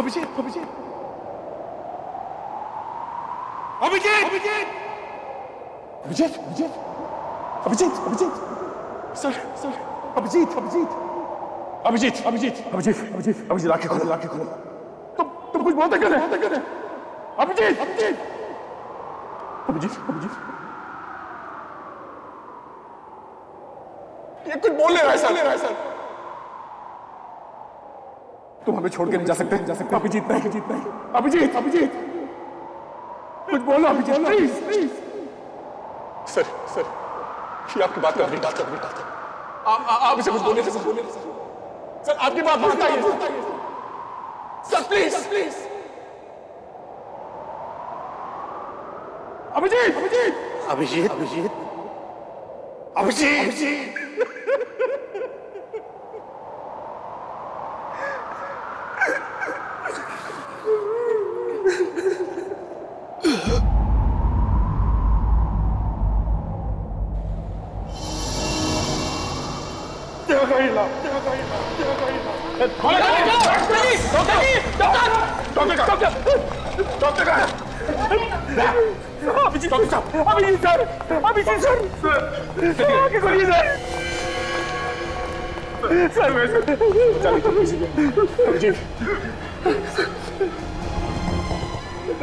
Abhijit Abhijeet Abhijeet Abhijeet Abhijeet Abhijeet Abhijit sir sir Abhijit Abhijeet Abhijeet Abhijeet Abhijeet Abhijeet Abhijit आंखें खोलो आंखें खोलो। तुम कुछ बहुत कर रहे हैं। अभिजीत अभिजीत अभिजीत अभिजीत ये कुछ बोल ले रहा है सर। तुम हमें छोड़ के नहीं जा सकते अभिजीत नहीं अभिजीत नहीं अभिजीत अभिजीत कुछ बोलो Abhijeet please please. Sir sir ये आपकी बात कर रही आप इसे कुछ बोले सर आपकी बात बताइए sir please please. Abhijeet Abhijeet Abhijeet Abhijeet Abhijeet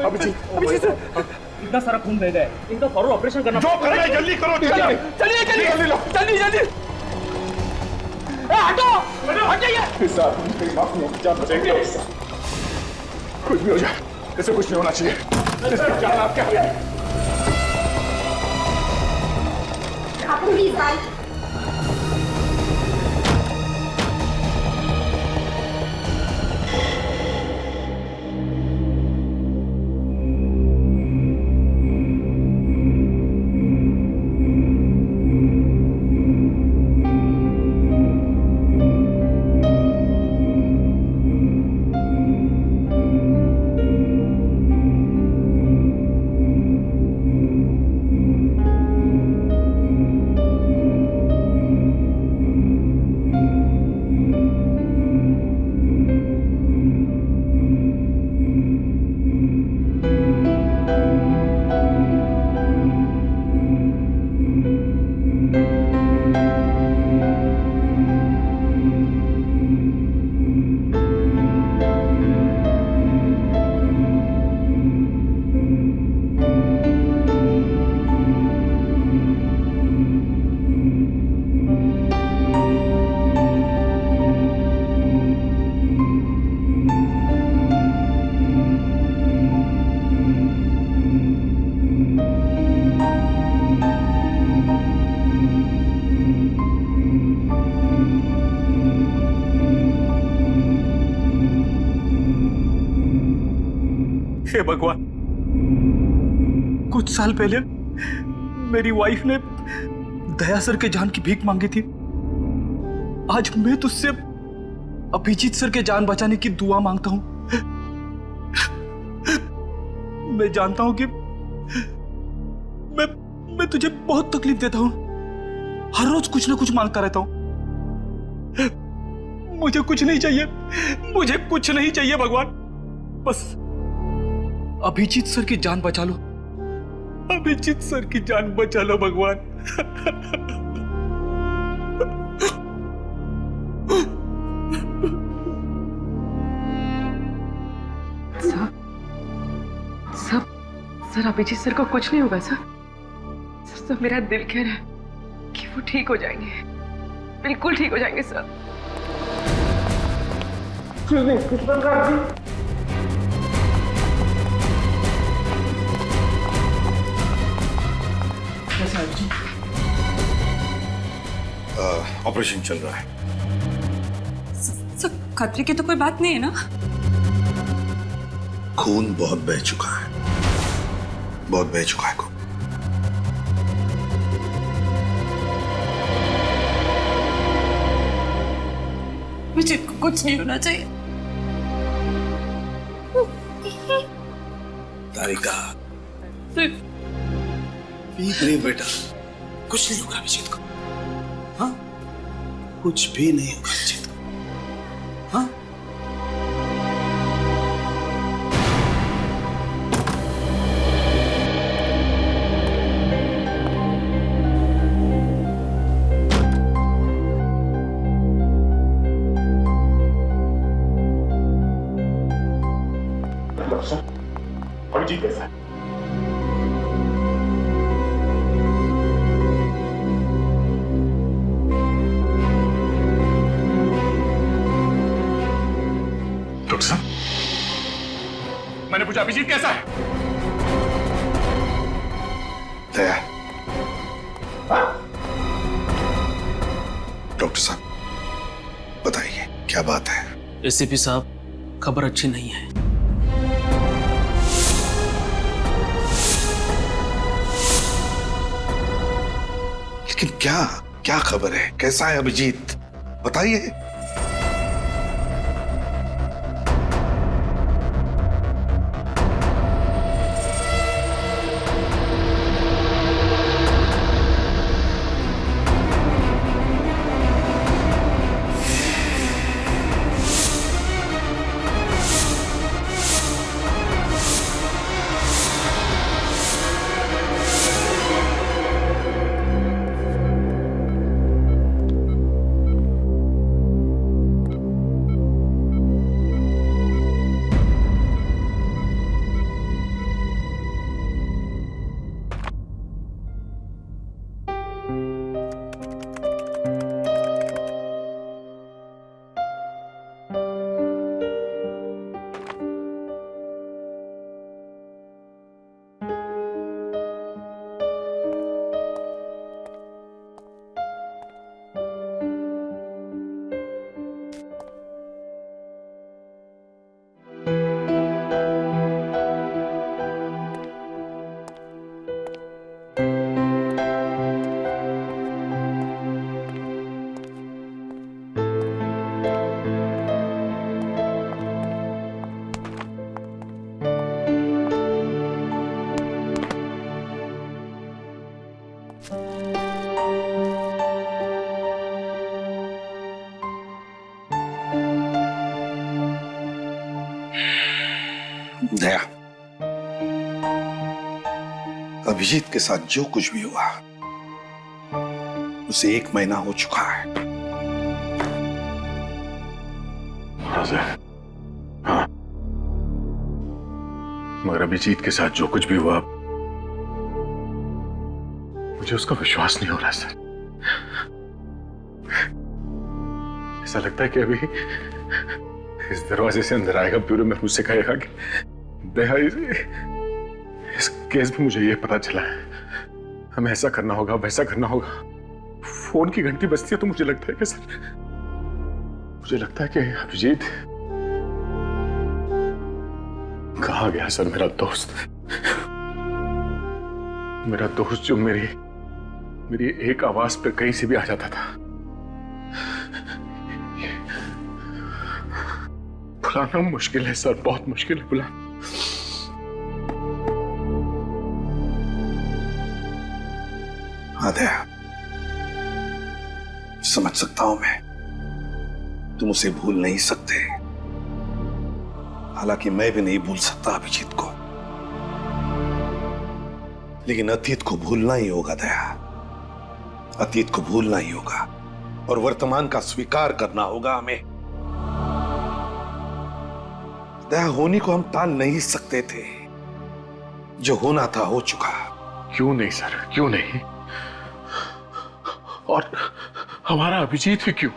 Abhijeet इतना सारा खून बह गया है, इनका फौरन ऑपरेशन करना। जो करना है जल्दी करो। चलिए जल्दी जल्दी हटो हटाइए। कुछ भी हो जाए इसे कुछ नहीं होना चाहिए। इसकी जान आपके हाथ में। प्लीज भाई हे भगवान, कुछ साल पहले मेरी वाइफ ने दया सर के जान की भीख मांगी थी। आज मैं तुझसे अभिजीत सर के जान बचाने की दुआ मांगता हूं। मैं जानता हूं कि मैं तुझे बहुत तकलीफ देता हूं। हर रोज कुछ ना कुछ मांगता रहता हूं। मुझे कुछ नहीं चाहिए, मुझे कुछ नहीं चाहिए भगवान। बस अभिजीत सर की जान बचा लो, अभिजीत सर की जान बचा लो भगवान। सर अभिजीत सर को कुछ नहीं होगा सर। सर मेरा दिल कह रहा है कि वो ठीक हो जाएंगे, बिल्कुल ठीक हो जाएंगे सर। ऑपरेशन चल रहा है। सर खतरे की तो कोई बात नहीं है ना? खून बहुत बह चुका है, बहुत बह चुका है खून। मुझे कुछ नहीं होना चाहिए। तारिका पीक रही बेटा, कुछ नहीं होगा अभिजीत को। हाँ, कुछ भी नहीं होगा अभिजीत को। हाँ, डॉक्टर साहब, अभिजीत कैसा है? डॉक्टर साहब, मैंने पूछा अभिजीत कैसा है? दया, डॉक्टर साहब बताइए क्या बात है? एसीपी साहब, खबर अच्छी नहीं है। लेकिन क्या क्या खबर है? कैसा है अभिजीत? बताइए। दया, अभिजीत के साथ जो कुछ भी हुआ उसे 1 महीना हो चुका है। हाँ, मगर अभिजीत के साथ जो कुछ भी हुआ मुझे उसका विश्वास नहीं हो रहा सर। ऐसा लगता है कि अभी इस दरवाजे से अंदर आएगा, ब्यूरो में मुझसे कहेगा कि दया, इस केस में मुझे ये पता चला है, हमें ऐसा करना होगा, वैसा करना होगा। फोन की घंटी बजती है तो मुझे लगता है कि सर, मुझे लगता है कि अभिजीत कहाँ गया सर? मेरा दोस्त जो मेरी एक आवाज पे कहीं से भी आ जाता था। बुलाना मुश्किल है सर, बहुत मुश्किल है बुलाना। हाँ दया, समझ सकता हूं मैं, तुम उसे भूल नहीं सकते। हालांकि मैं भी नहीं भूल सकता अभिजीत को, लेकिन अतीत को भूलना ही होगा दया। अतीत को भूलना ही होगा और वर्तमान का स्वीकार करना होगा हमें। दया, होनी को हम टाल नहीं सकते थे, जो होना था हो चुका। क्यों नहीं सर, क्यों नहीं? और हमारा अभिजीत ही क्यों?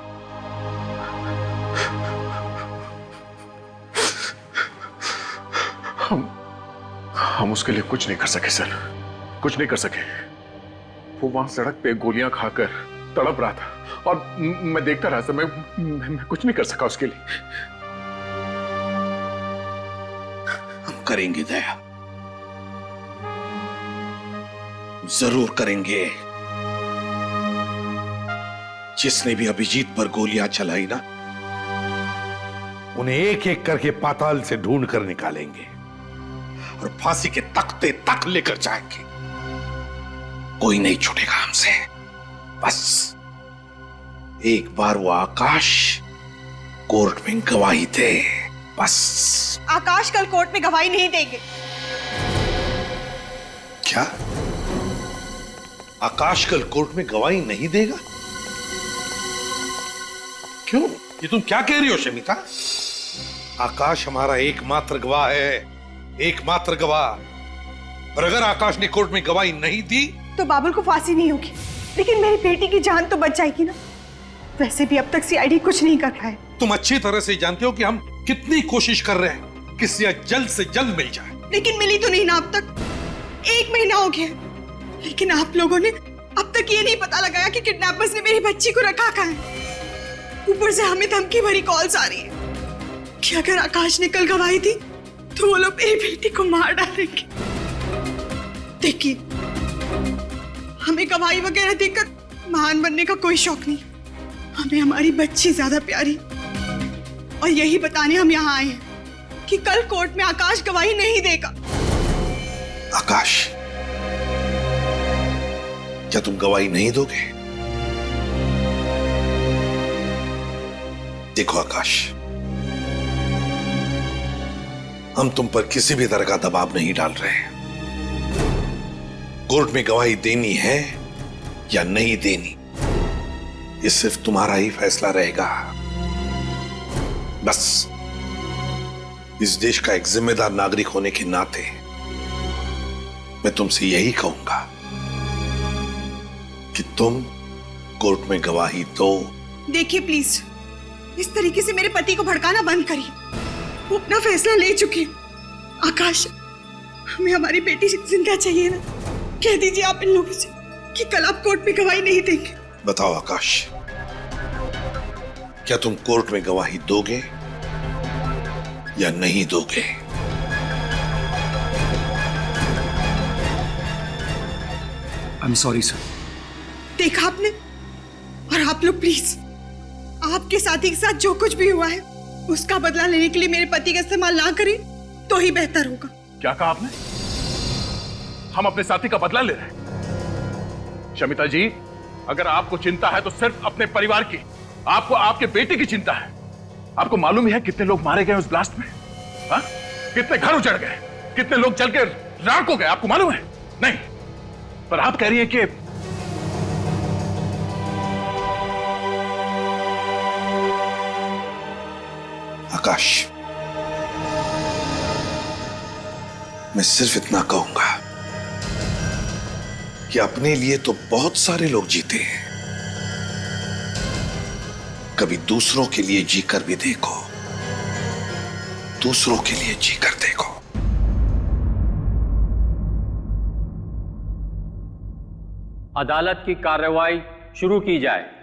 हम उसके लिए कुछ नहीं कर सके सर, कुछ नहीं कर सके। वो वहां सड़क पे गोलियां खाकर तड़प रहा था और मैं देखता रहा सर। मैं कुछ नहीं कर सका उसके लिए। हम करेंगे दया, जरूर करेंगे। जिसने भी अभिजीत पर गोलियां चलाई ना, उन्हें एक एक करके पाताल से ढूंढ कर निकालेंगे और फांसी के तख्ते तक लेकर जाएंगे। कोई नहीं छूटेगा हमसे। बस एक बार वो आकाश कोर्ट में गवाही दे, बस। आकाश कल कोर्ट में गवाही नहीं देंगे। क्या? आकाश कल कोर्ट में गवाही नहीं देगा? क्यों? ये तुम क्या कह रही हो शमिता? आकाश हमारा एकमात्र गवाह है। एकमात्र गवाह। और अगर आकाश ने कोर्ट में गवाही नहीं दी तो बाबुल को फांसी नहीं होगी, लेकिन मेरी बेटी की जान तो बच जाएगी ना। वैसे भी अब तक सीआईडी कुछ नहीं कर पाए। तुम अच्छी तरह से जानते हो कि हम कितनी कोशिश कर रहे हैं कि सिया जल्द से जल्द मिल जाए। लेकिन मिली तो नहीं ना अब तक। 1 महीना हो गया, लेकिन आप लोगों ने अब तक ये नहीं पता लगाया कि किडनैपर्स ने मेरी बच्ची को रखा कहाँ है। ऊपर से हमें धमकी भरी कॉल्स आ रही है कि अगर आकाश ने कल गवाही दी तो वो लोग मेरी बेटी को मार डालेंगे। देखिए, हमें गवाही वगैरह देकर महान बनने का कोई शौक नहीं। हमें हमारी बच्ची ज्यादा प्यारी, और यही बताने हम यहाँ आए हैं कि कल कोर्ट में आकाश गवाही नहीं देगा। आकाश, क्या तुम गवाही नहीं दोगे? देखो आकाश, हम तुम पर किसी भी तरह का दबाव नहीं डाल रहे हैं। कोर्ट में गवाही देनी है या नहीं देनी, ये सिर्फ तुम्हारा ही फैसला रहेगा। बस इस देश का एक जिम्मेदार नागरिक होने के नाते मैं तुमसे यही कहूंगा कि तुम कोर्ट में गवाही दो। देखिए प्लीज, इस तरीके से मेरे पति को भड़काना बंद करिए। वो अपना फैसला ले चुके हैं। आकाश, हमें हमारी बेटी जिंदा चाहिए ना। कह दीजिए आप इन लोगों से कि कल आप कोर्ट में गवाही नहीं देंगे। बताओ आकाश, क्या तुम कोर्ट में गवाही दोगे या नहीं दोगे? I am sorry sir. देखा आपने? और आप लोग प्लीज, आपके साथी के साथ जो कुछ भी हुआ है उसका बदला लेने के लिए मेरे पति का इस्तेमाल ना करें तो ही बेहतर होगा। क्या कहा आपने? हम अपने साथी का बदला ले रहे हैं? शमिता जी, अगर आपको चिंता है तो सिर्फ अपने परिवार की, आपको आपके बेटे की चिंता है। आपको मालूम ही है कितने लोग मारे गए उस ब्लास्ट में? हा? कितने घर उजड़ गए, कितने लोग जल के राख हो गए, आपको मालूम है? नहीं, पर आप कह रही हैं कि आकाश, मैं सिर्फ इतना कहूंगा कि अपने लिए तो बहुत सारे लोग जीते हैं, कभी दूसरों के लिए जीकर भी देखो, दूसरों के लिए जीकर देखो। अदालत की कार्रवाई शुरू की जाए।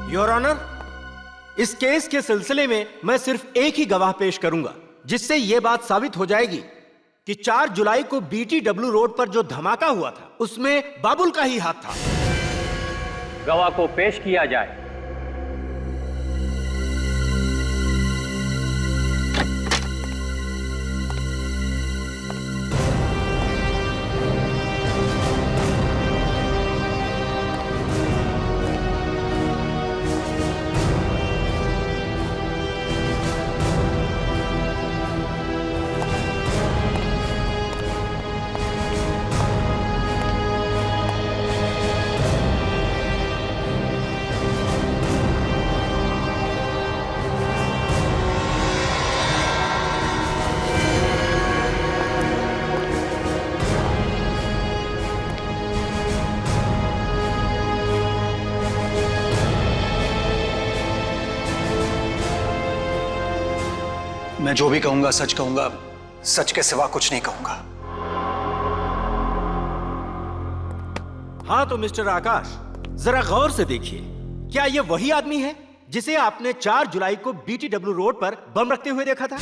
योर ऑनर, इस केस के सिलसिले में मैं सिर्फ एक ही गवाह पेश करूंगा, जिससे यह बात साबित हो जाएगी कि 4 जुलाई को BTW रोड पर जो धमाका हुआ था उसमें बाबुल का ही हाथ था। गवाह को पेश किया जाए। मैं जो भी कहूंगा सच कहूंगा, सच के सिवा कुछ नहीं कहूंगा। हाँ तो मिस्टर आकाश, जरा गौर से देखिए, क्या यह वही आदमी है जिसे आपने 4 जुलाई को BTW रोड पर बम रखते हुए देखा था?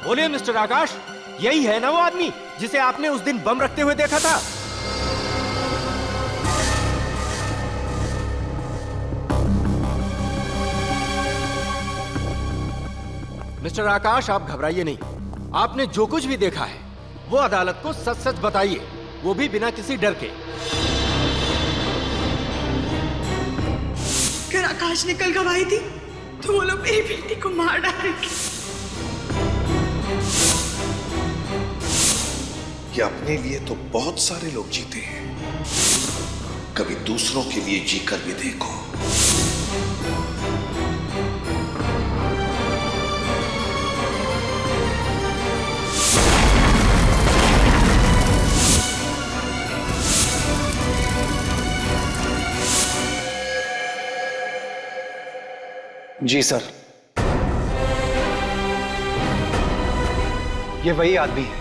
बोलिए मिस्टर आकाश, यही है ना वो आदमी जिसे आपने उस दिन बम रखते हुए देखा था? मिस्टर आकाश, आप घबराइए नहीं। आपने जो कुछ भी देखा है वो अदालत को सच सच बताइए, वो भी बिना किसी डर के। आकाश ने कल गवाही दी तो वो लोग मेरी बेटी को मार डालेंगे। कि अपने लिए तो बहुत सारे लोग जीते हैं, कभी दूसरों के लिए जीकर भी देखो। जी सर, ये वही आदमी है।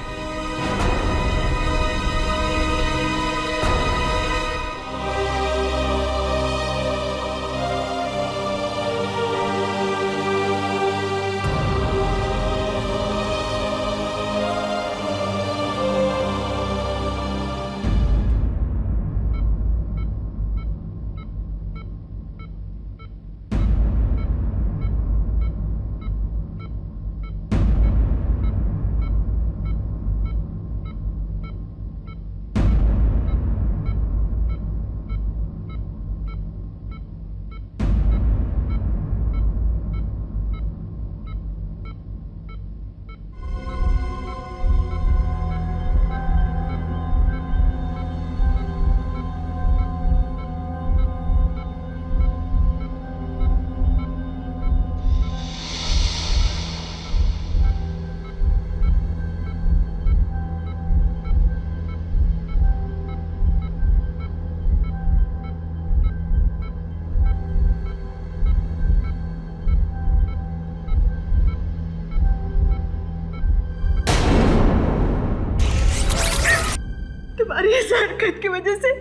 तुम्हारी इस हरकत की वजह से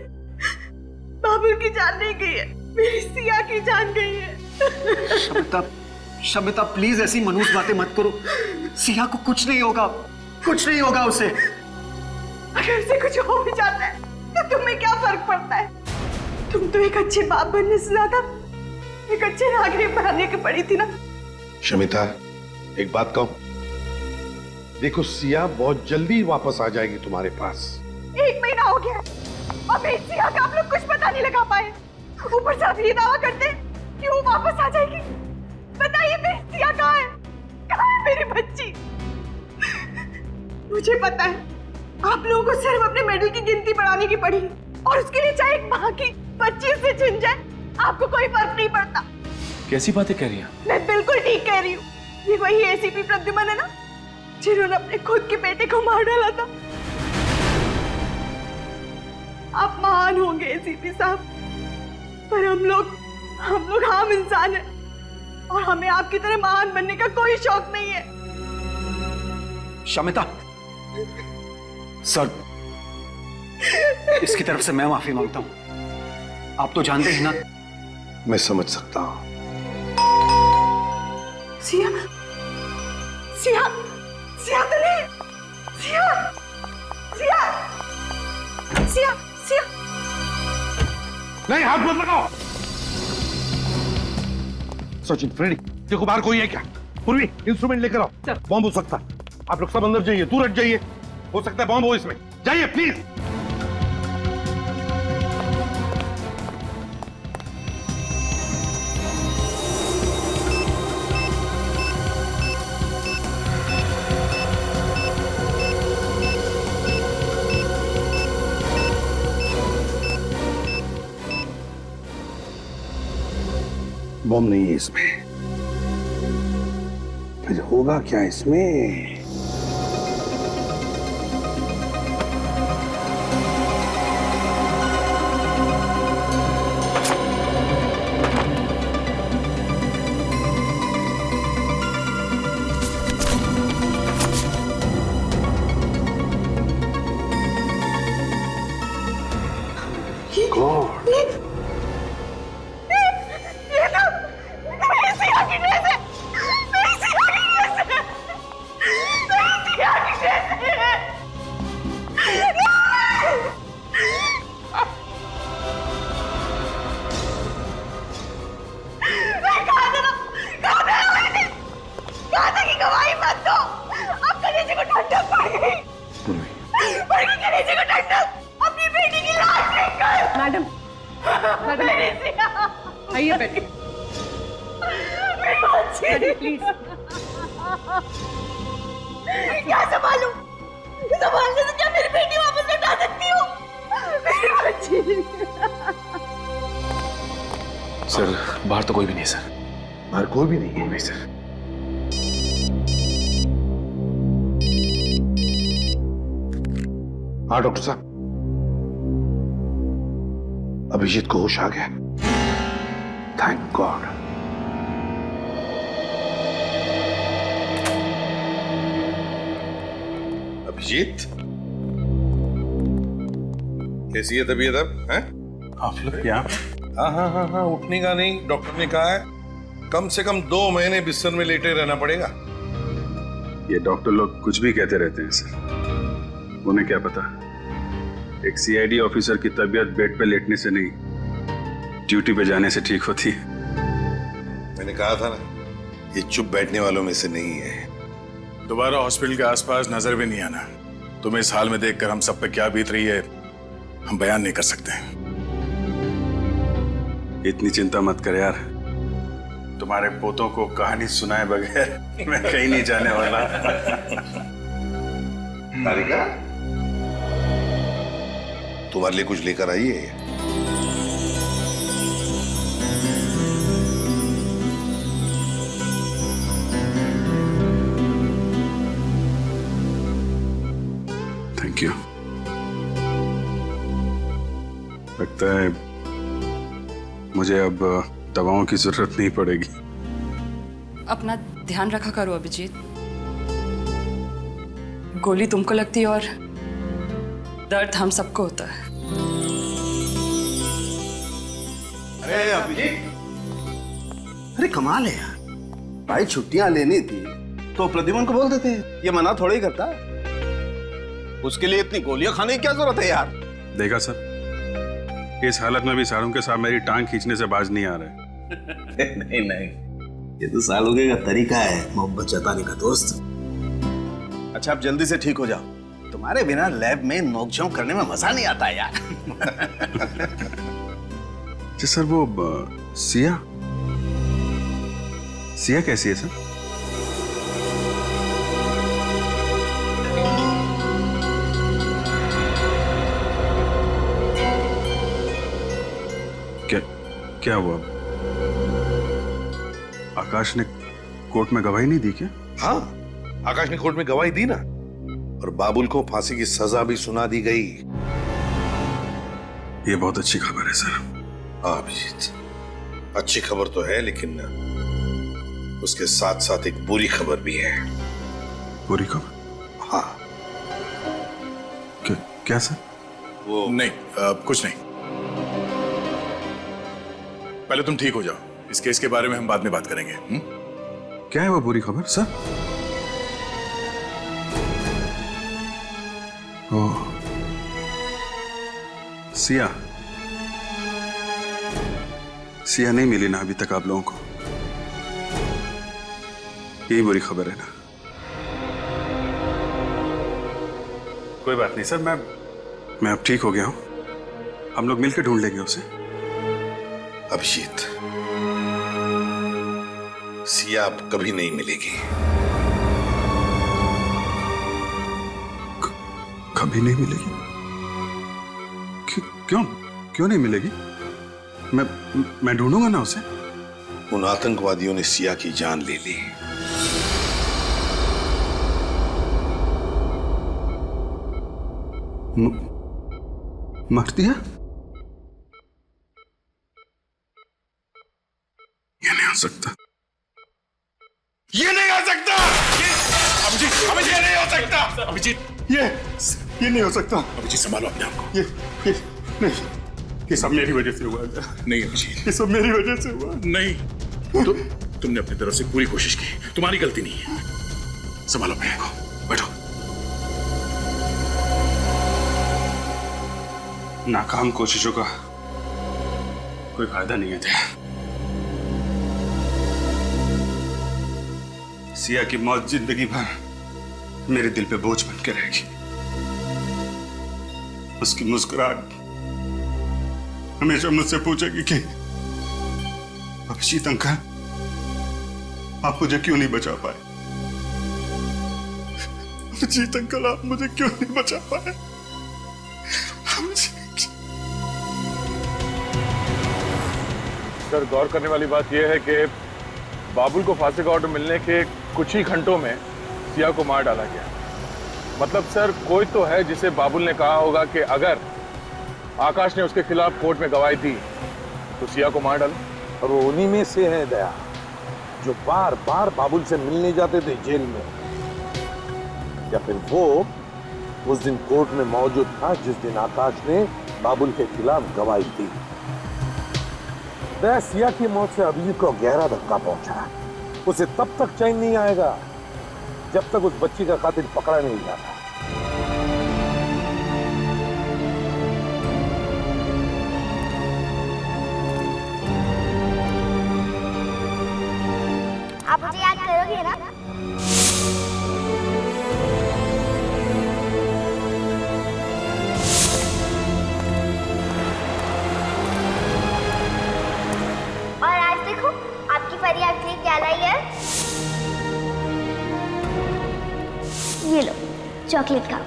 बाबुल की जान नहीं गई है, मेरी सिया की जान गई है। शमिता, शमिता प्लीज ऐसी मनहूस बातें मत करो। सिया को कुछ नहीं होगा, कुछ नहीं होगा उसे। अगर उसे कुछ हो भी जाता है तो तुम्हें क्या फर्क पड़ता है? तुम तो एक अच्छे बाप बनने से ज्यादा एक अच्छे नागरिक बनने की पड़ी थी ना। शमिता, एक बात कहूं, देखो सिया बहुत जल्दी वापस आ जाएगी तुम्हारे पास। 1 महीना हो गया और मेरी सिया का आप लोग कुछ पता नहीं लगा पाए। ऊपर से आप ये दावा करते हैं कि वो वापस आ जाएगी। बताइए मेरी सिया कहाँ है? कहाँ है मेरी बच्ची? मुझे पता है आप लोगों को सिर्फ अपने मेडल की गिनती बढ़ाने की पड़ी और उसके लिए चाहे एक माँ की 25 से छिन जाए, आपको कोई फर्क नहीं पड़ता। कैसी बातें कह रही हैं? मैं बिल्कुल ठीक कह रही हूँ। ये वही एसीपी प्रद्युमन है ना, जिन्होंने अपने खुद के बेटे को मार डाला था। आप महान होंगे एसीपी साहब, पर हम लोग आम इंसान हैं और हमें आपकी तरह महान बनने का कोई शौक नहीं है। शमिता, सर, इसकी तरफ से मैं माफी मांगता हूं। आप तो जानते हैं ना। मैं समझ सकता हूं। सिया, सिया, सिया तो नहीं, सिया, सिया, सिया, सिया। नहीं, हाथ मत लगाओ। सचिन, फ्रेडी, देखो बाहर कोई है क्या? पूर्वी, इंस्ट्रूमेंट लेकर आओ। बॉम्ब हो सकता है। आप लोग सब अंदर जाइए, दूर हट जाइए। हो सकता है बॉम्ब हो इसमें। जाइए प्लीज। बॉम्ब नहीं है इसमें। फिर होगा क्या इसमें? मैडम, मैडम, आइए बैठिए। प्लीज। क्या संभालूं? संभालने से क्या मेरी बेटी वापस लौटा सकती हो? मेरी बच्ची। सर बाहर तो कोई भी नहीं है सर। बाहर कोई भी नहीं है? नहीं सर। हाँ डॉक्टर साहब, अभिजीत को होश आ गया। Thank God. अभिजीत, कैसी है तबीयत अब? हैं? आप लोग क्या? हाँ हाँ हाँ हाँ, उठने का नहीं, डॉक्टर ने कहा है कम से कम 2 महीने बिस्तर में लेटे रहना पड़ेगा। ये डॉक्टर लोग कुछ भी कहते रहते हैं सर, उन्हें क्या पता एक सीआईडी ऑफिसर की तबीयत बेड पे लेटने से नहीं, ड्यूटी पे जाने से ठीक होती है। मैंने कहा था ना, ये चुप बैठने वालों में से नहीं है। दोबारा हॉस्पिटल के आसपास नजर भी नहीं आना। तुम्हें इस हाल में देखकर हम सब पे क्या बीत रही है हम बयान नहीं कर सकते। इतनी चिंता मत कर यार, तुम्हारे पोतों को कहानी सुनाए बगैर मैं कहीं नहीं जाने वाला। तारिका, तुम्हारे लिए कुछ लेकर आई है? Thank you. लगता है मुझे अब दवाओं की जरूरत नहीं पड़ेगी। अपना ध्यान रखा करो अभिजीत। गोली तुमको लगती है और दर्द हम सबको होता है। अरे अभिजीत, अरे कमाल है यार, भाई छुट्टियां लेनी थी तो प्रद्युमन को बोल देते, ये मना थोड़ा ही करता। उसके लिए इतनी गोलियां खाने की क्या जरूरत है यार? देखा सर, इस हालत में भी सारों के साथ मेरी टांग खींचने से बाज नहीं आ रहे। नहीं नहीं, ये तो सालोगे का तरीका है मोहब्बत जताने का दोस्त। अच्छा आप जल्दी से ठीक हो जाओ, तुम्हारे बिना लैब में नोकझोंक करने में मजा नहीं आता यार। जी सर, वो सिया सिया कैसी है सर? क्या हुआ? आकाश ने कोर्ट में गवाही नहीं दी क्या? हाँ, आकाश ने कोर्ट में गवाही दी ना, और बाबुल को फांसी की सजा भी सुना दी गई। ये बहुत अच्छी खबर है सर। हाँ अभिजीत, अच्छी खबर तो है, लेकिन उसके साथ साथ एक बुरी खबर भी है। बुरी खबर? हाँ। क्या सर? वो नहीं, कुछ नहीं। पहले तुम ठीक हो जाओ, इस केस के बारे में हम बाद में बात करेंगे। क्या है वो बुरी खबर सर? ओह, सिया सिया नहीं मिली ना अभी तक आप लोगों को? यही बुरी खबर है ना? कोई बात नहीं सर, मैं अब ठीक हो गया हूं, हम लोग मिलकर ढूंढ लेंगे उसे। अभिजीत, सिया अब कभी नहीं मिलेगी। कभी नहीं मिलेगी? क्यों नहीं मिलेगी? मैं ढूंढूंगा ना उसे। उन आतंकवादियों ने सिया की जान ले ली। मार दिया? ये नहीं हो सकता, ये नहीं हो सकता। अभिजीत, अभिजीत, ये नहीं हो सकता। अभिजीत, ये नहीं हो सकता। अभिजीत संभालो अपने आप को। ये नहीं, ये सब मेरी वजह से हुआ। नहीं अभिजीत, ये सब मेरी वजह से हुआ। नहीं, तुमने अपनी तरफ से पूरी कोशिश की, तुम्हारी गलती नहीं है। संभालो अपने आप को, बैठो। नाकाम कोशिशों का कोई फायदा नहीं है। सिया की मौत जिंदगी भर मेरे दिल पे बोझ बन के रहेगी। उसकी मुस्कुराहट हमेशा मुझसे पूछेगी कि अभिजीत अंकल आप मुझे क्यों नहीं बचा पाए? अभिजीत अंकल, आप मुझे क्यों नहीं बचा पाए? सर, गौर करने वाली बात यह है कि बाबुल को फांसी का ऑर्डर मिलने के कुछ ही घंटों में सिया को मार डाला गया। मतलब सर, कोई तो है जिसे बाबुल ने कहा होगा कि अगर आकाश ने उसके खिलाफ कोर्ट में गवाही दी तो सिया को मार डालो। और वो उन्हीं में से है दया, जो बार बार बाबुल से मिलने जाते थे जेल में, या फिर वो उस दिन कोर्ट में मौजूद था जिस दिन आकाश ने बाबुल के खिलाफ गवाही दी। दया, सिया की मौत से अभिजीत को गहरा धक्का पहुंचा। उसे तब तक चैन नहीं आएगा जब तक उस बच्ची का कातिल पकड़ा नहीं जाता। आप मुझे याद करोगे ना? और आज देखो आपकी परी आपके लिए क्या लाई है। ये लो चॉकलेट खाओ।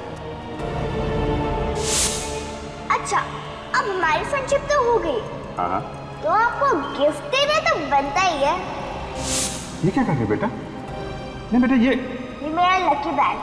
अच्छा, अब हमारी फ्रेंडशिप तो हो गई, तो आपको गिफ्ट देना तो बनता ही है। ये क्या कर रहे बेटा? नहीं बेटा, ये मेरा लकी बैग।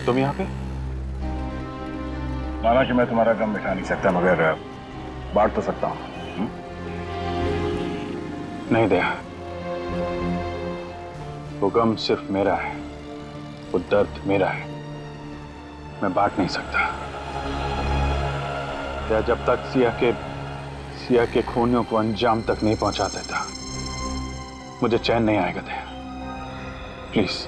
तुम यहाँ पे? माना कि मैं तुम्हारा गम मिटा नहीं सकता, मगर बांट तो सकता हूँ। नहीं दया, वो गम सिर्फ मेरा है, वो दर्द मेरा है, मैं बांट नहीं सकता। दया, जब तक सिया के खूनियों को अंजाम तक नहीं पहुंचा देता मुझे चैन नहीं आएगा। दया प्लीज,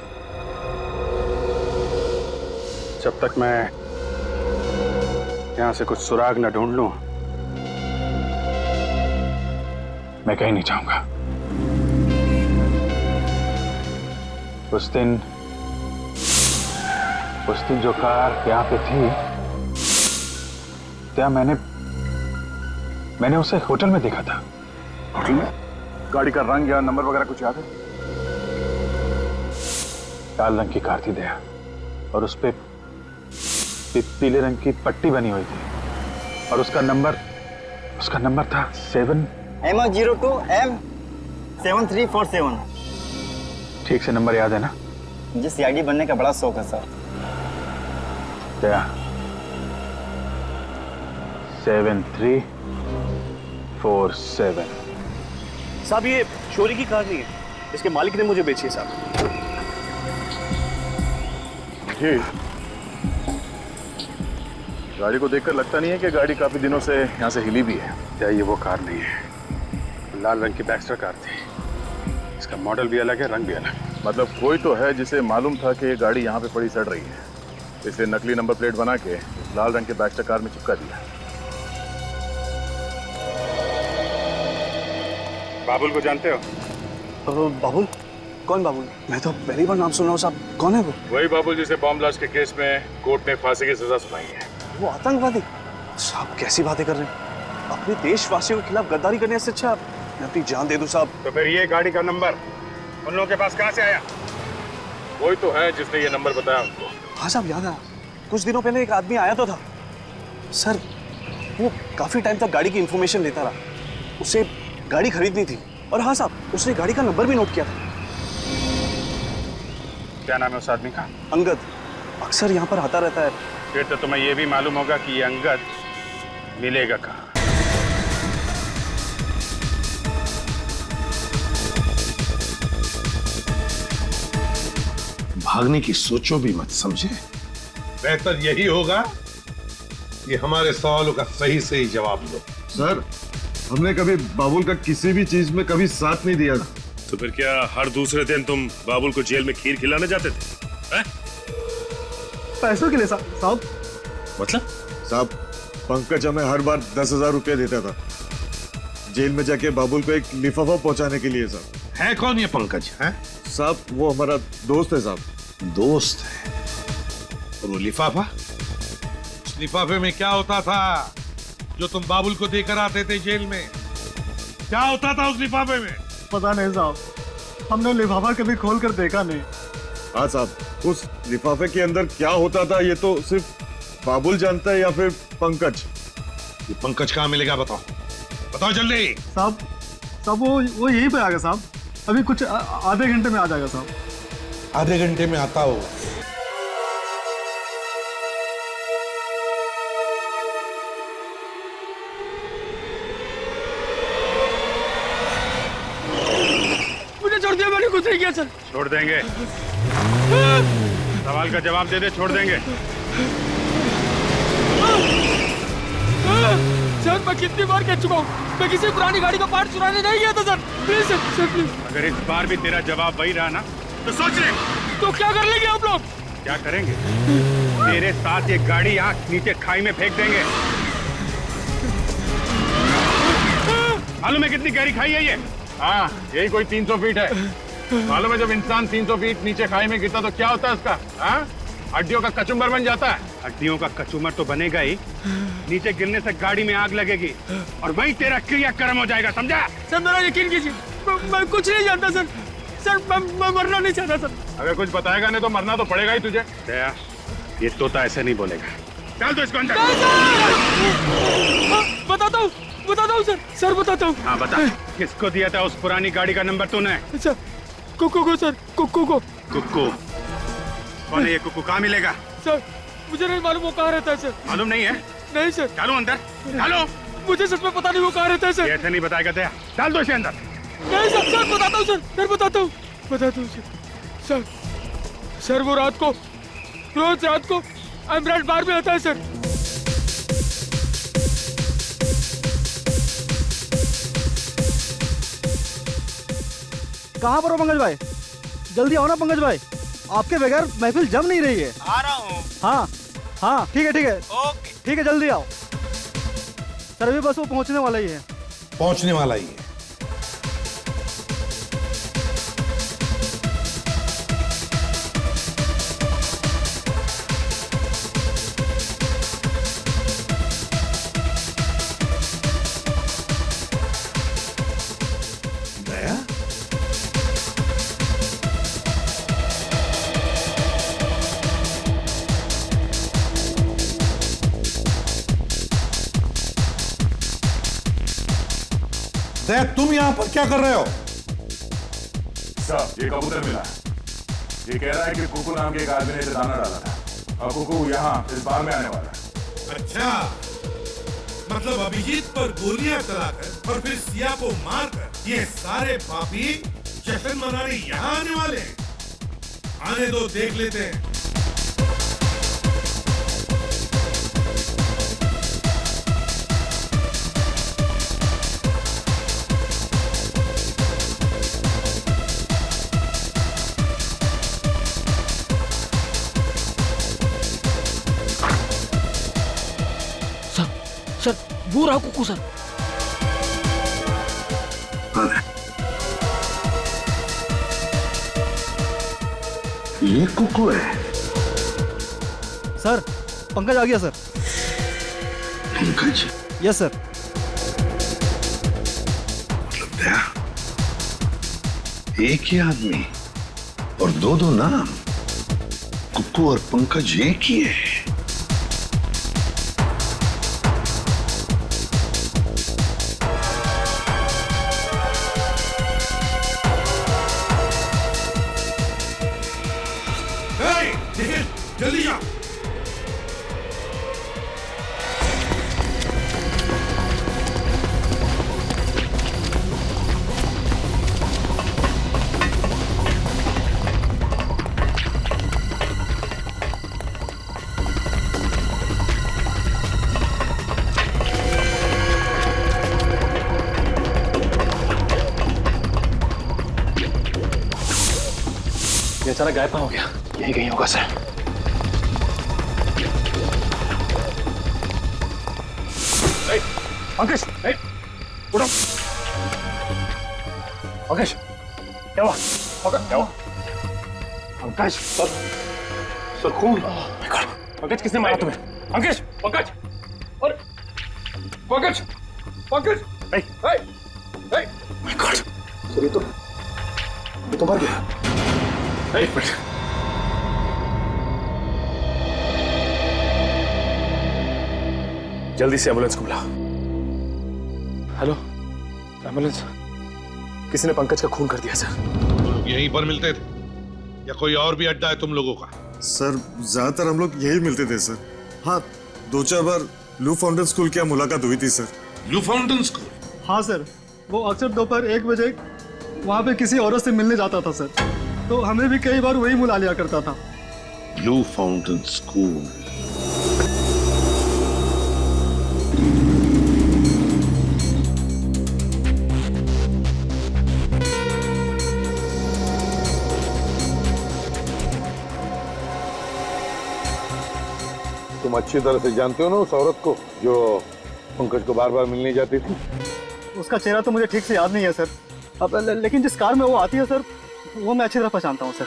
जब तक मैं यहां से कुछ सुराग न ढूंढ लूं मैं कहीं नहीं जाऊंगा। उस दिन जो कार यहां पे थी, क्या मैंने उसे होटल में देखा था। होटल में? गाड़ी का रंग या नंबर वगैरह कुछ याद है? लाल रंग की कार थी दया, और उस पे पीले रंग की पट्टी बनी हुई थी, और उसका नंबर था 7M02M7347। ठीक से नंबर याद है ना? मुझे सीआईडी बनने का बड़ा शौक है सर। क्या? 7347। साहब, ये चोरी की कार नहीं है, इसके मालिक ने मुझे बेची है साहब। जी, गाड़ी को देखकर लगता नहीं है कि गाड़ी काफी दिनों से यहाँ से हिली भी है। क्या ये वो कार नहीं है? लाल रंग की बैक्स्टर कार थी, इसका मॉडल भी अलग है, रंग भी अलग। मतलब कोई तो है जिसे मालूम था कि ये गाड़ी यहाँ पे पड़ी सड़ रही है, इसलिए नकली नंबर प्लेट बना के लाल रंग के बैक्स्टर कार में चिपका दिया। बाबुल को जानते हो? बाबुल? कौन बाबुल? मैं तो पहली बार नाम सुन रहा हूँ साहब। कौन है वो? वही बाबुल जिसे बॉम्ब ब्लास्ट के केस में कोर्ट ने फांसी की सजा सुनाई है। वो आतंकवादी? साहब कैसी बातें कर रहे हैं? अपने देशवासियों के खिलाफ गद्दारी करने से अच्छा मैं अपनी जान दे दूं साहब। तो फिर ये गाड़ी का नंबर उन लोगों के पास कहाँ से आया? कोई तो है जिसने ये नंबर बताया उनको। हाँ साहब, याद है, कुछ दिनों पहले एक आदमी आया तो था सर। वो काफी टाइम तक गाड़ी की इंफॉर्मेशन लेता रहा, उसे गाड़ी खरीदनी थी, और हाँ साहब, उसने गाड़ी का नंबर भी नोट किया था। क्या नाम है उस आदमी का? अंगद। अक्सर यहाँ पर आता रहता है। फिर तो तुम्हें ये भी मालूम होगा कि ये अंगद मिलेगा कहाँ। भागने की सोचो भी मत, समझे? बेहतर यही होगा कि हमारे सवालों का सही सही जवाब दो। सर, हमने कभी बाबुल का किसी भी चीज में कभी साथ नहीं दिया। तो फिर क्या हर दूसरे दिन तुम बाबुल को जेल में खीर खिलाने जाते थे? हैं? पैसों के लिए साहब। मतलब? साहब, पंकज हमें हर बार 10,000 रुपया देता था जेल में जाके बाबुल को एक लिफाफा पहुंचाने के लिए। साहब, है कौन ये पंकज? है साहब, वो हमारा दोस्त है। साहब, दोस्त है? और वो लिफाफा? उस लिफाफे में क्या होता था जो तुम बाबुल को देकर आते थे जेल में? क्या होता था उस लिफाफे में? पता नहीं साहब, हमने लिफाफा कभी खोल कर देखा नहीं। हाँ साहब, उस लिफाफे के अंदर क्या होता था ये तो सिर्फ बाबुल जानता है या फिर पंकज। ये पंकज कहाँ मिलेगा? बताओ बताओ जल्दी। साहब वो यहीं पे आ गया साहब, अभी कुछ आधे घंटे में आ जाएगा साहब। आधे घंटे में आता होगा। मुझे छोड़ दिया, मैंने कुछ नहीं किया सर। छोड़ देंगे, सवाल का जवाब दे दे, छोड़ देंगे। सर, मैं कितनी बार कह चुका हूँ, मैं किसी पुरानी गाड़ी का पार्ट चुराने नहीं गया था सर। Please sir please. अगर इस बार भी तेरा जवाब वही रहा ना तो सोच ले। तो क्या कर लेंगे आप लोग? क्या करेंगे? तेरे साथ ये गाड़ी आंख नीचे खाई में फेंक देंगे। मालूम है कितनी गहरी खाई है ये? हाँ, यही कोई 300 फीट है। मालूम है जब इंसान 300 फीट नीचे खाई में गिरता तो क्या होता है उसका? हाँ, हड्डियों का कचुम्बर बन जाता है। हड्डियों का कचूमर तो बनेगा ही, नीचे गिरने से गाड़ी में आग लगेगी और वहीं तेरा क्रियाक्रम हो जाएगा, समझा? सर मेरा यकीन कीजिए, मैं कुछ नहीं जानता सर। सर मैं मरना नहीं चाहता सर। अगर कुछ बताएगा नहीं तो मरना तो पड़ेगा ही तुझे। दया, ये तोता ऐसे नहीं बोलेगा। चल तो इसको अंदर। बताता हूँ सर। सर बताता हूँ। हाँ बता, किसको दिया था उस पुरानी गाड़ी का नंबर तूने? सर कुक्कू को सर, कुक्कू को। कुक्कू? कौन है ये कुक्कू? कहाँ मिलेगा? सर मुझे नहीं मालूम वो कहाँ रहता है सर। मालूम नहीं है? नहीं सर। डालो अंदर, डालो। मुझे सच में पता नहीं वो कहाँ रहता है सर। ऐसे नहीं बताएगा दया, डाल दो इसे अंदर। नहीं सर, सर बताता हूँ सर, बताता हूँ सर। सर वो रात को, रोज रात को एमराल्ड बार में आता है सर। कहाँ पर हो पंकज भाई? जल्दी आओ ना पंकज भाई, आपके बगैर महफिल जम नहीं रही है। आ रहा हूँ। हाँ ठीक है। ओके ठीक है, जल्दी आओ सर, अभी बस वो पहुंचने वाला ही है। पहुंचने वाला ही है। दया, दया, तुम यहां पर क्या कर रहे हो? साहब, ये कबूतर मिला है। ये कह रहा है कि कुकू नाम के एक आदमी ने इसे दाना डाला था और कुकू यहाँ इस बार में आने वाला है। अच्छा, मतलब अभिजीत पर गोलियां चलाकर और फिर सिया को मारकर ये सारे पापी जश्न मनाने यहाँ आने वाले हैं। आने दो, देख लेते हैं। सर वो रहा कुक्कू सर। ये कुक्कू है? सर पंकज आ गया सर। पंकज? Yes sir. मतलब दया, एक ही आदमी और दो नाम, कुक्कू और पंकज एक ही है। जल्दी जा। सारा गायब हो गया। यही कहीं होगा सर। अंकेश, उठो। अंकेश, क्या हुआ? क्या हुआ? अंकेश, सर खून। पंकज, किसने मारा तुम्हें? अंकेश, पंकज, और Pankaj, Pankaj, my God, sir ये तो मर गया। एक मिनट, जल्दी से एम्बुलेंस को बुला। Hello, ambulance. किसी ने पंकज का खून कर दिया सर। यहीं पर मिलते थे या कोई और भी अड्डा है तुम लोगों का? सर ज्यादातर हम लोग यही मिलते थे सर। हाँ, 2-4 बार ब्लू फाउंटेन स्कूल की मुलाकात हुई थी सर। Blue fountain school? हाँ सर, वो अक्सर दोपहर 1 बजे वहाँ पे किसी औरत से मिलने जाता था सर, तो हमें भी कई बार वही बुला लिया करता था। Blue fountain school. तुम अच्छी तरह से जानते हो ना उस औरत को जो पंकज को बार बार मिलने जाती थी? उसका चेहरा तो मुझे ठीक से याद नहीं है सर। अब लेकिन जिस कार में वो आती है सर, वो मैं अच्छी तरह पहचानता हूँ सर।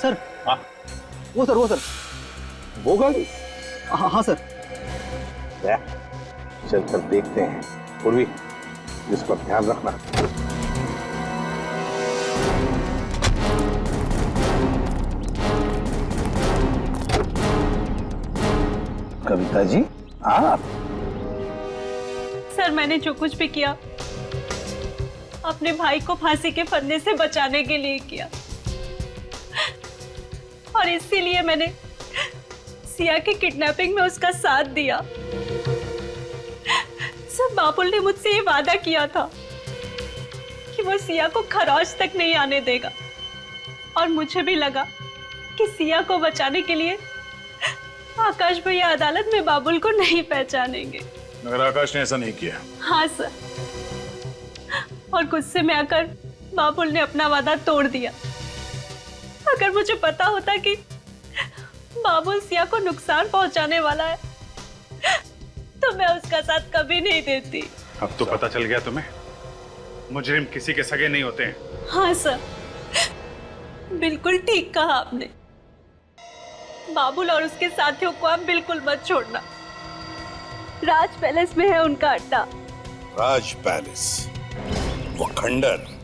सर, हाँ वो सर वो गाड़ी? हाँ सर। चल कर देखते हैं। पूर्वी, इस पर ध्यान रखना। कविता जी, आप? सर, मैंने जो कुछ भी किया अपने भाई को फांसी के फंदे से बचाने के लिए किया, और इसीलिए मैंने सिया की किडनैपिंग में उसका साथ दिया। सर, बाबुल ने मुझसे ये वादा किया था कि वो सिया को खरोच तक नहीं आने देगा, और मुझे भी लगा कि सिया को बचाने के लिए आकाश भैया अदालत में बाबुल को नहीं पहचानेंगे। मगर आकाश ने ऐसा नहीं किया। हाँ सर, और गुस्से में आकर बाबुल ने अपना वादा तोड़ दिया। अगर मुझे पता होता कि बाबुल सिया को नुकसान पहुंचाने वाला है तो मैं उसका साथ कभी नहीं देती। अब तो पता चल गया तुम्हें, मुजरिम किसी के सगे नहीं होते हैं। हाँ सर, बिल्कुल ठीक कहा आपने। बाबुल और उसके साथियों को आप बिल्कुल मत छोड़ना। राज पैलेस में है उनका अड्डा। राज पैलेस, वो खंडर।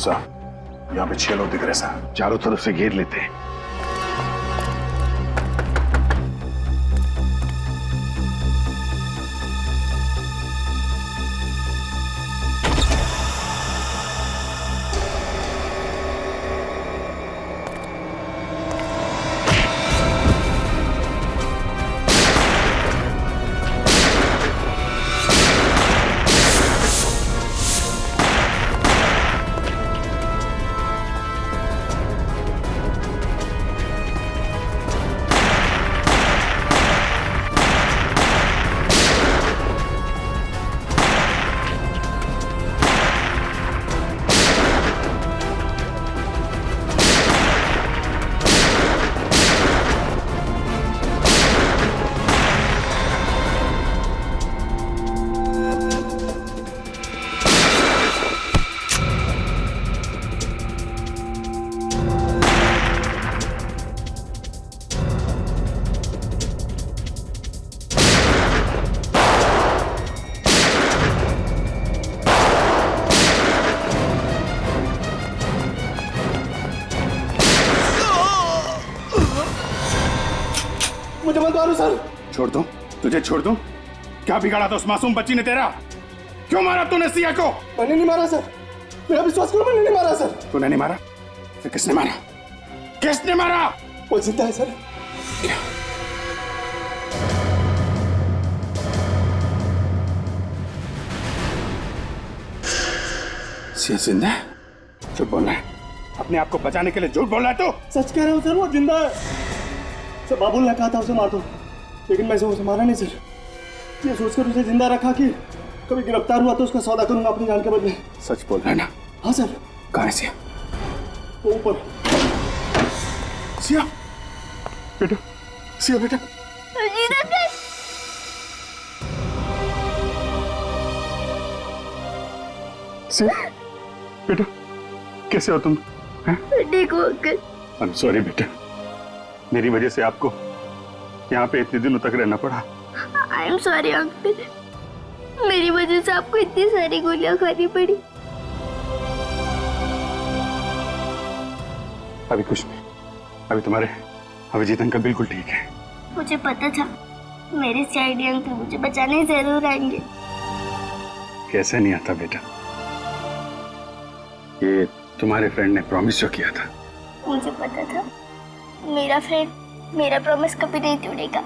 साहब, यहाँ पे 6 लोग दिख रहे साहब। चारों तरफ से घेर लेते हैं। मुझे मत मारो सर। छोड़ दूं? तुझे छोड़ दूं? क्या बिगाड़ा था उस मासूम बच्ची ने तेरा? क्यों मारा तूने सिया को? मैंने नहीं मारा सर, मेरा विश्वास करो, मैंने नहीं मारा सर। तूने नहीं मारा? फिर किसने मारा? किसने मारा? वो जिंदा है सर। सिया जिंदा है? झूठ बोल रहा है, अपने आप को बचाने के लिए झूठ बोल रहा है तू? सच कह रहे हो सर, वो जिंदा है सर। बाबुल ने कहा था उसे मार दो, लेकिन मैं उसे मारा नहीं सर। ये सोचकर उसे जिंदा रखा कि कभी गिरफ्तार हुआ तो उसका सौदा करूंगा अपनी जान के बदले। सच बोल रहा है ना? हाँ सर। कहाँ है सिया? वो ऊपर। सिया बेटा, सिया बेटा। सिया बेटा, कैसे हो तुम? ठीक हो अंकल। आई एम सॉरी बेटा, मेरी वजह से आपको यहाँ पे इतने दिनों तक रहना पड़ा। आई एम सॉरी अंकल, मेरी वजह से आपको इतनी सारी गोलियां खानी पड़ी। अभी कुछ नहीं, अभी तुम्हारे अभिजीत अंकल बिल्कुल ठीक है। मुझे पता था मेरे सीआईडी अंकल मुझे बचाने जरूर आएंगे। कैसे नहीं आता बेटा, ये तुम्हारे फ्रेंड ने प्रॉमिस जो किया था। मुझे पता था मेरा फ्रेंड मेरा प्रॉमिस कभी नहीं तोड़ेगा।